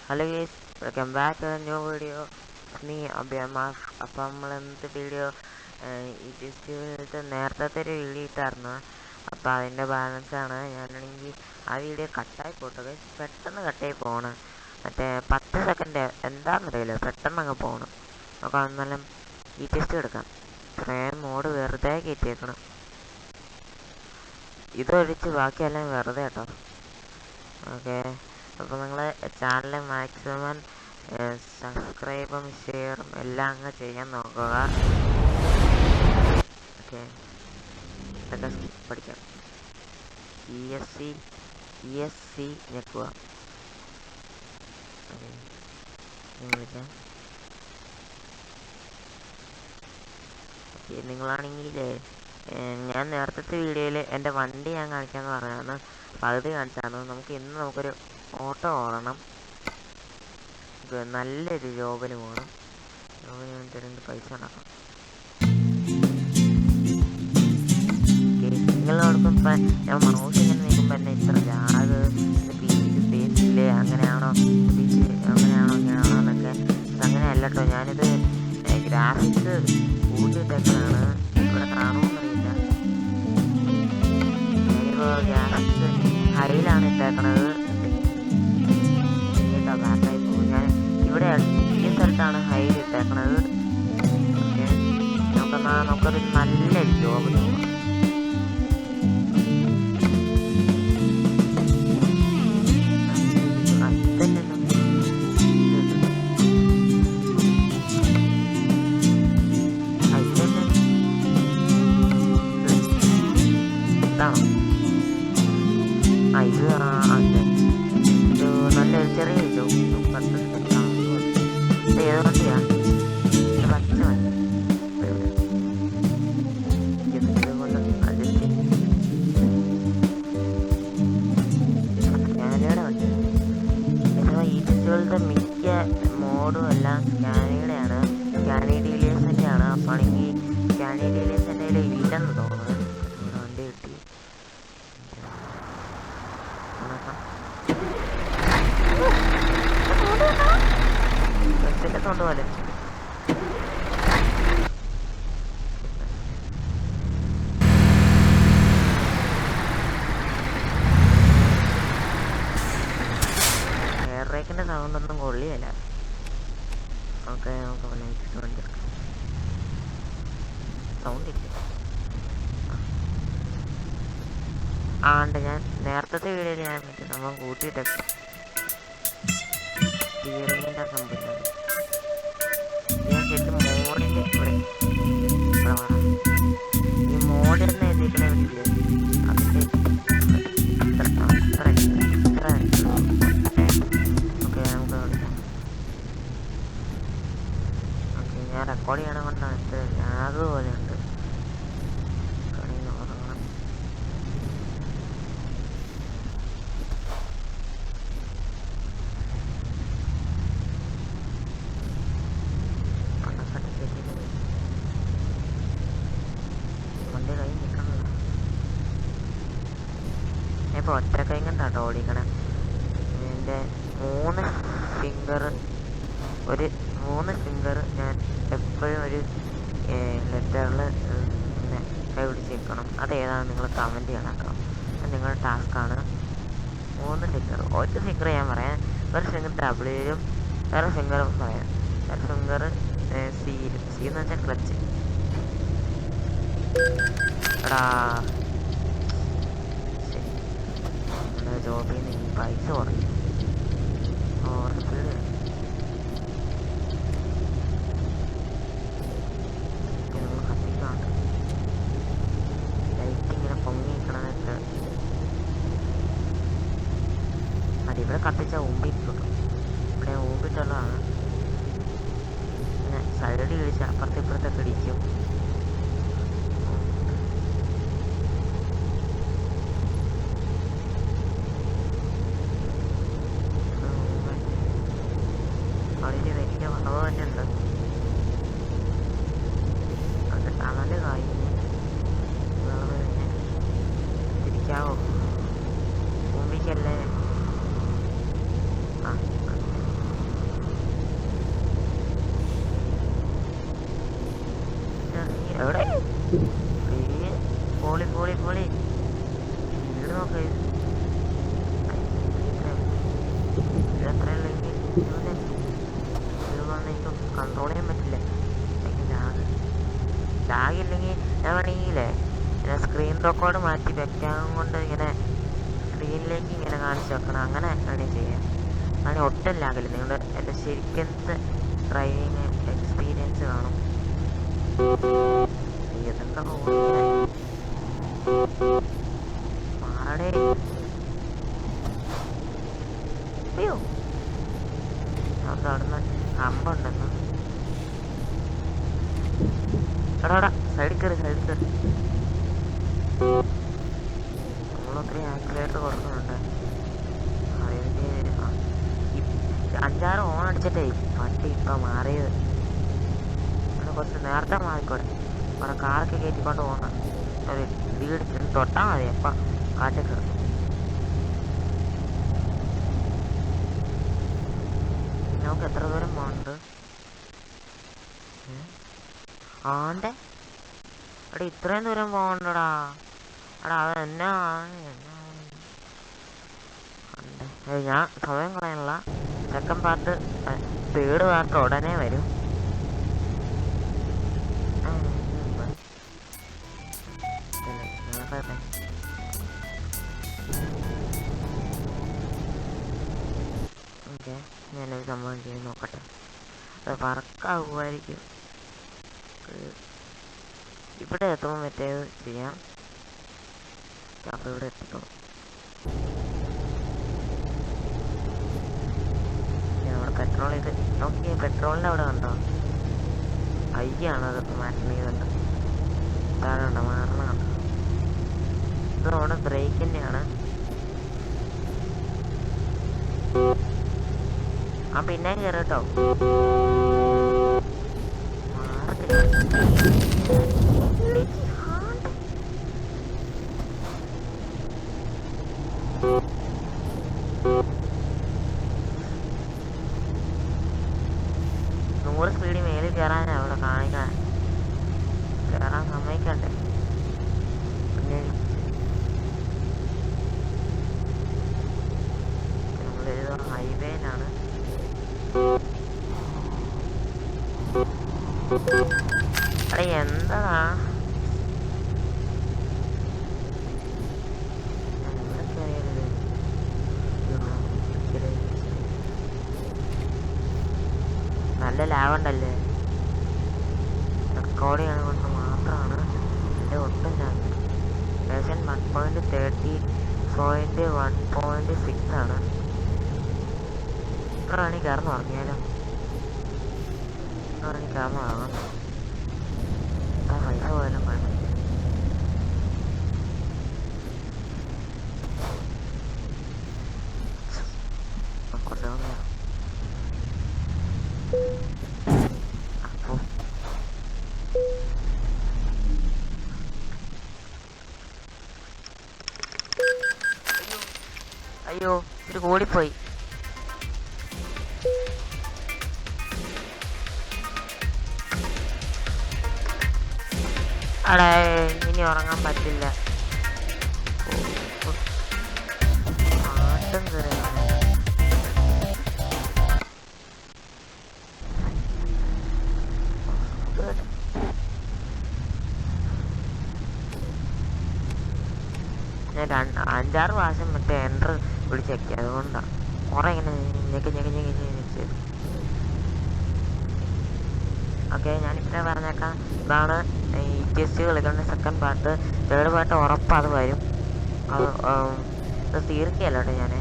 Hello guys, welcome back to new video. നീ അഭിയമാഫ്. അപ്പം നമ്മൾ എന്ത് വീഡിയോ ഈ ഫെസ്റ്റിവലത്തെ നേരത്തെ ഒരു വീഡിയോ ഇട്ടായിരുന്നു. അപ്പോൾ അതിൻ്റെ ബാലൻസാണ്. ഞാനാണെങ്കിൽ ആ വീഡിയോ കട്ടായി പോട്ടെ ഗൈസ്, പെട്ടെന്ന് കട്ടായി പോകണം. മറ്റേ 10 സെക്കൻഡ് എന്താണെന്നറിയില്ല, പെട്ടെന്ന് അങ്ങ് പോകണം. അപ്പോൾ എന്നാലും ഈ ടെസ്റ്റ് എടുക്കാം. ഫ്രെയിം മോഡ് വെറുതെ കയറ്റിയേക്കണം. ഇതൊഴിച്ച് ബാക്കിയെല്ലാം വെറുതെ കേട്ടോ. ഓക്കെ, അപ്പോൾ നിങ്ങൾ ചാനൽ മാക്സിമം സബ്സ്ക്രൈബും ഷെയറും എല്ലാം അങ്ങ് ചെയ്യാൻ നോക്കുക. ഓക്കെ, ഇതൊക്കെ പഠിക്കാം. ESC ഞെക്കുക. വിളിക്കാം. ഓക്കെ, നിങ്ങളാണെങ്കിലേ ഞാൻ നേരത്തെ വീഡിയോയിൽ എൻ്റെ വണ്ടി ഞാൻ കാണിക്കാമെന്ന് പറഞ്ഞാണ്, പകുതി കാണിച്ചാണ്. നമുക്കൊരു ഓട്ടോ ഓടണം. നല്ലൊരു ജോബിന് പോകണം. ജോബിന് വേണ്ടി 2 പൈസ ഉണ്ടാക്കണം. നിങ്ങളോടൊപ്പം ഇപ്പം ഞാൻ മൗസ് ഇങ്ങനെ നിൽക്കുമ്പോൾ തന്നെ ഇത്ര ലാഗ്, സ്പേസ് ഇല്ലേ, അങ്ങനെയാണോ ഇങ്ങനെയാണോ എന്നൊക്കെ. അങ്ങനെയല്ല കേട്ടോ, ഞാനിത് ഗ്രാഫിക്സ് കൂട്ടിയിട്ടേക്കാണ്. ഇവിടെ കാണുമെന്നറിയില്ല. ഞാനിപ്പോൾ ഗ്രാഫിക്സ് ഹൈയിലാണ് ഇട്ടേക്കണത്. ബാക്കായി പോകും. ഞാൻ ഇവിടെ ഈ സ്ഥലത്താണ് ഹൈയിൽ ഇട്ടേക്കണത്. ഓക്കെ, നമുക്കൊരു നല്ലൊരു ജോബ് നോക്കാം. ഇത് നല്ലൊരു ചെറിയ ജോബ്. 10 സെക്കൻഡ് ഏത് വണ്ടിയാണ്? പച്ച വണ്ടി. സ്കാനയുടെ വണ്ടി. ഈ ഫെസ്റ്റിവലിൻ്റെ മിക്ക മോഡും എല്ലാം സ്കാനയുടെയാണ്, സ്കാനി ഡീലേഴ്സിൻ്റെ ആണ്. അപ്പോൾ ആണെങ്കിൽ സ്കാനി ഡീലേഴ്സിൻ്റെ ഇല്ലെന്ന് തോന്നുന്നത്. വണ്ടി കിട്ടി. പോലെ എയർ ബ്രേക്കിൻ്റെ സൗണ്ടൊന്നും കൊള്ളിയല്ല. ഓക്കെ, നമുക്ക് വണ്ടി സൗണ്ട് ഇല്ല. ഉണ്ട്. ഞാൻ നേരത്തെ വീഡിയോയിൽ ഞാൻ നമ്മൾ കൂട്ടിയിട്ടൊക്കെ സ്റ്റിയറിങ്ങിൻ്റെ സംഭവിച്ചത്. ഞാൻ ശരിക്കും മോഡിൻ്റെ ഇവിടെ ഈ മോഡെന്ന് എഴുതിയിരിക്കണില്ലേ, അതിൻ്റെ ഓക്കെ നമുക്ക് കളിക്കാം. ഓക്കെ, ഞാൻ റെക്കോർഡ് ചെയ്യണം കൊണ്ടാണ് ഇത്ര ലാഗ് പോലെ ഉണ്ട്. ഇപ്പോൾ ഒറ്റ കൈ കണ്ടാട്ടോ ഓടിക്കണേ. എൻ്റെ 3 ഫിംഗർ ഞാൻ എപ്പോഴും ഒരു ലെറ്ററിൽ കൈ പിടിച്ചിരിക്കണം. അതേതാണ് നിങ്ങൾ കമൻറ്റ് ചെയ്യണം. അത് നിങ്ങളുടെ ടാസ്ക്കാണ്. 3 ഫിംഗർ. ഒരു ഫിംഗർ ഞാൻ പറയാം, ഒരു ഫിംഗർ ഡബ്ല്യൂയിലും വേറെ ഫിംഗറും പറയാം. ഒരു ഫിംഗർ സിയിലും. സി എന്ന് വെച്ചാൽ ക്ലച്ച്. എടാ ജോബിൽ നിന്ന് ഈ പൈസ കുറയും. നമ്മൾ കത്തിക്കാണ്ട് ലൈറ്റ് ഇങ്ങനെ പൊങ്ങിക്കണമെന്നിട്ട് അത് ഇവിടെ കത്തിച്ച ഊമ്പിട്ടുണ്ട്. ഇവിടെ ഊമ്പിട്ടുള്ളതാണ്. പിന്നെ സൈഡ് ഇടിച്ച് അപ്പുറത്തൊക്കെ ഇടിക്കും. വളരെ വലിയ വളവ് തന്നെ ഉണ്ട്. അത് തണല് കായുന്നു. വളവ് തന്നെ തിരിക്കാവോ? ഭൂമിക്കല്ലേ? ആ എനിക്ക് കൺട്രോൾ ചെയ്യാൻ പറ്റില്ല. ലാഗില്ലെങ്കിൽ ഞാൻ വേണമെങ്കിലേ ഞാൻ സ്ക്രീൻ റെക്കോർഡ് മാറ്റി വെക്കാൻ കൊണ്ട് ഇങ്ങനെ സ്ക്രീനിലേക്ക് ഇങ്ങനെ കാണിച്ചു വെക്കണം. അങ്ങനെ വേണമെങ്കിൽ ചെയ്യാം. അങ്ങനെ ഒട്ടും ലാഗില്ല. നിങ്ങളുടെ എൻ്റെ ശരിക്കത്തെ ഡ്രൈവിങ് എക്സ്പീരിയൻസ് കാണും. ഇതെന്താ മാറടേ. അയ്യോ അവിടുന്ന് അമ്പുണ്ടെന്ന്. എടാ സൈഡിൽ കയറി നമ്മളൊത്തിരി ആക്സിലേറ്റർ കൊടുക്കുന്നുണ്ട്. അതിൻ്റെ 5-6 ഓൺ അടിച്ചിട്ടേ വണ്ടി ഇപ്പം മാറിയത്. അത് കുറച്ച് നേരത്തെ മാറിക്കൂടെ. അവിടെ കാറൊക്കെ കയറ്റിക്കൊണ്ട് പോകുന്ന ഒരു വീട് തൊട്ടാൽ മതി. അപ്പം കാട്ടിൽ കയറും. നമുക്ക് എത്ര ദൂരം പോകണ്ട്? ആണ്ടെ എടാ ഇത്രയും ദൂരം പോകണ്ടടാ. എടാ അത് എന്നാ ഞാൻ സമയം കളയാനുള്ള സെക്കൻഡ് പാർട്ട് തേർഡ് പാർട്ട് ഉടനെ വരും. ഓക്കെ ഞാനൊരു സംഭവം ചെയ്ത് നോക്കട്ടെ. അത് വർക്കാവുമായിരിക്കും. ഇവിടെ എത്തുമ്പോൾ മറ്റേത് ചെയ്യാം. അപ്പോൾ ഇവിടെ എത്തിക്കോളും. അവിടെ പെട്രോൾ ചെയ്ത് നോക്കിയേ. പെട്രോളിൻ്റെ അവിടെ കണ്ടോ? അയ്യാണോ അതൊക്കെ മാറ്റണീതുണ്ട്. താഴെ ഉണ്ടോ മാറണ കണ്ടോ? ഇത് നമ്മുടെ ബ്രേക്കിൻ്റെയാണ്. ആ പിന്നെയും കയറി കേട്ടോ. നൂറ് സ്പീഡിൽ മേലിൽ കയറാനാണ് അവിടെ കാണിക്കാൻ. കയറാൻ സമ്മതിക്കണ്ടേ? പിന്നെ നമ്മളേതോ ഹൈവേയിലാണ്. അടേ എന്താ നല്ല ലാഭമുണ്ടല്ലേ. റെക്കോർഡ് ചെയ്യാൻ കൊണ്ട് മാത്രമാണ് എൻ്റെ ഒട്ടും ലാഭം. വേർഷൻ 1.30.1.6 ആണ്. ഇവിടെ വേണമെങ്കിൽ കയറുന്നു പറഞ്ഞാലോ. ഇവിടെ വേണമെങ്കിൽ കയറുന്നു വാങ്ങാം. പൈസ പോയാലും കുഴപ്പമില്ല. അയ്യോ ഇത് കൂടിപ്പോയി. അടേ ഇനി ഉറങ്ങാൻ പറ്റില്ല. ആട്ടും കയറിയാണ്. ഞാൻ 5-6 പ്രാവശ്യം മറ്റേ എൻ്റർ വിളിച്ച് വെക്കുക. അതുകൊണ്ടാണ് കുറേ ഇങ്ങനെ ഞെക്കി. ഓക്കെ ഞാനിപ്പോൾ പറഞ്ഞേക്കാം. ഇതാണ് ഈ ടെസ്റ്റ് കളിക്കുന്ന സെക്കൻഡ് പാർട്ട്. തേർഡ് പാർട്ട് ഉറപ്പ് അത് വരും. അത് തീർക്കുകയല്ലോ ഞാൻ.